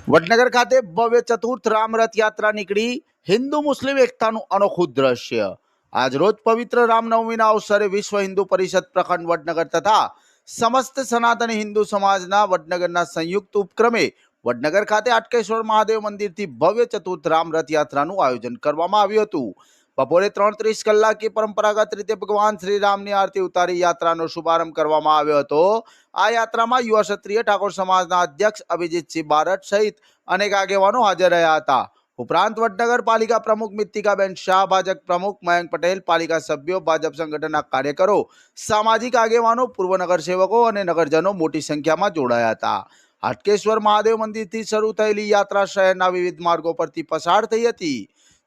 વડનગર ખાતે ભવ્ય ચતુર્થ રામ રથ યાત્રા નીકળી હિન્દુ મુસ્લિમ એકતાનું અનોખું દ્રશ્ય। આજરોજ પવિત્ર રામનવમીના અવસરે વિશ્વ હિન્દુ પરિષદ પ્રખંડ વડનગર તથા સમસ્ત સનાતની હિન્દુ સમાજના વડનગરના સંયુક્ત ઉપક્રમે વડનગર ખાતે હાટકેશ્વર મહાદેવ મંદિરથી ભવ્ય ચતુર્થ રામ રથ યાત્રાનું આયોજન કરવામાં આવ્યું હતું। બપોરે 3:30 કલાકે પરંપરાગત રીતે ભગવાન શ્રી રામની આરતી ઉતારી યાત્રાનો શુભારંભ કરવામાં આવ્યો હતો। આ યાત્રામાં યુવા ક્ષત્રિય ઠાકોર સમાજના અધ્યક્ષ અભિજીતસિંહ બારડ સહિત અનેક આગેવાનો હાજર રહ્યા હતા। ઉપરાંત વડનગર પાલિકા પ્રમુખ મિત્તિકાબેન શાહ, ભાજપ પ્રમુખ મયંક પટેલ, પાલિકા સભ્યો, ભાજપ સંગઠનના કાર્યકરો, સામાજિક આગેવાનો, પૂર્વ નગરસેવકો અને નગરજનો મોટી સંખ્યામાં જોડાયા હતા। હાટકેશ્વર મહાદેવ મંદિરથી શરૂ થયેલી યાત્રા શહેરના વિવિધ માર્ગો પરથી પસાર થઈ હતી।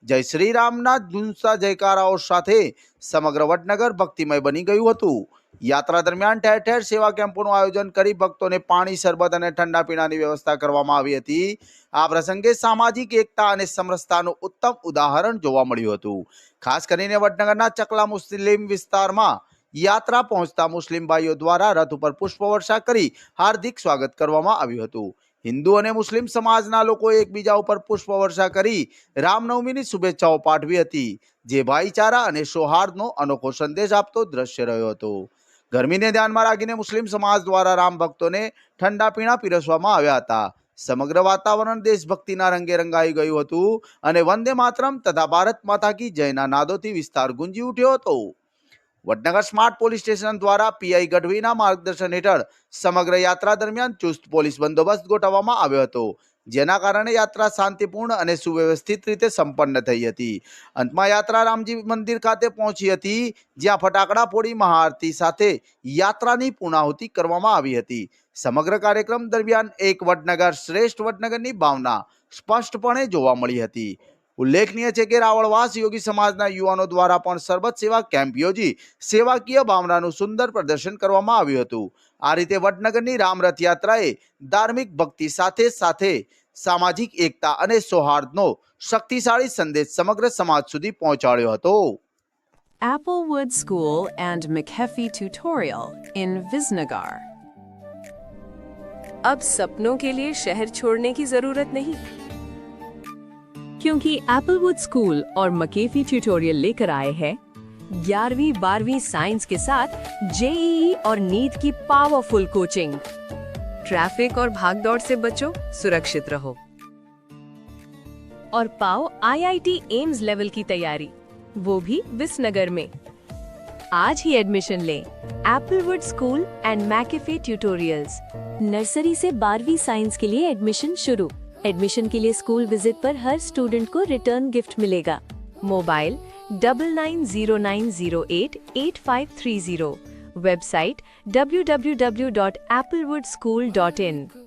જય શ્રી રામના ગુંજતા જયકારાઓ સાથે સમગ્ર વડનગર ભક્તિમય બની ગયું હતું। યાત્રા દરમિયાન ઠેર ઠેર સેવા કેમ્પોનું આયોજન કરી ભક્તોને પાણી, શરબત અને ઠંડા પીણાની વ્યવસ્થા કરવામાં આવી હતી। આ પ્રસંગે સામાજિક એકતા અને સમરસતાનું ઉત્તમ ઉદાહરણ જોવા મળ્યું હતું। ખાસ કરીને વડનગરના ચકલા મુસ્લિમ વિસ્તારમાં યાત્રા પહોંચતા મુસ્લિમ ભાઈઓ દ્વારા રથ ઉપર પુષ્પવર્ષા કરી હાર્દિક સ્વાગત કરવામાં આવ્યું હતું। હિન્દુ અને મુસ્લિમ સમાજના લોકોએ એકબીજા ઉપર પુષ્પવર્ષા કરી રામનવમીની શુભેચ્છાઓ પાઠવી હતી, જે ભાઈચારા અને સૌહાર્દનો અનોખો સંદેશ આપતો દ્રશ્ય રહ્યો હતો। ગરમીને ધ્યાનમાં રાખીને મુસ્લિમ સમાજ દ્વારા રામ ભક્તોને ઠંડા પીણા પીરસવામાં આવ્યા હતા। સમગ્ર વાતાવરણ દેશભક્તિના રંગે રંગાઈ ગયું હતું અને વંદે માતરમ તથા ભારત માતા કી જયના નાદોથી વિસ્તાર ગુંજી ઉઠ્યો હતો। વડનગર સ્માર્ટ પોલીસ સ્ટેશન દ્વારા પીઆઈ ગઢવીના માર્ગદર્શન હેઠળ સમગ્ર યાત્રા દરમિયાન ચુસ્ત પોલીસ બંદોબસ્ત ગોઠવવામાં આવ્યો હતો, જેના કારણે યાત્રા શાંતિપૂર્ણ અને સુવ્યવસ્થિત રીતે સંપન્ન થઈ હતી। અંતમાં યાત્રા રામજી મંદિર ખાતે પહોંચી હતી, જ્યાં ફટાકડા ફોડી મહાઆરતી સાથે યાત્રાની પૂર્ણાહુતિ કરવામાં આવી હતી। સમગ્ર કાર્યક્રમ દરમિયાન એક વડનગર શ્રેષ્ઠ વડનગરની ભાવના સ્પષ્ટપણે જોવા મળી હતી। ઉલ્લેખનીય છે કે રાવળવાસ યોગી સમાજના યુવાનો દ્વારા પણ સરબત સેવા કેમ્પ યોજી સેવાકીય ભાવનાનું સુંદર પ્રદર્શન કરવામાં આવ્યું હતું। આ રીતે વડનગરની રામરથ યાત્રાએ ધાર્મિક ભક્તિ સાથે સાથે સામાજિક એકતા અને સૌહાર્દનો શક્તિશાળી સંદેશ સમગ્ર સમાજ સુધી પહોંચાડ્યો હતો। Applewood School and McHeffy Tutorial in Visnagar। अब सपनों के लिए शहर छोड़ने की जरूरत नहीं, क्योंकि एप्पलवुड स्कूल और मकेफी ट्यूटोरियल लेकर आए हैं 11वीं 12वीं साइंस के साथ जेईई और नीट की पावरफुल कोचिंग। ट्रैफिक और भागदौड़ से बचो, सुरक्षित रहो और पाओ आईआईटी एम्स लेवल की तैयारी, वो भी विसनगर में। आज ही एडमिशन लें Applewood school and McAfee tutorials. Nursery से 12वीं साइंस के लिए एडमिशन शुरू। एडमिशन के लिए स्कूल विजिट पर हर स्टूडेंट को रिटर्न गिफ्ट मिलेगा। मोबाइल 9909088530। Website www.applewoodschool.in।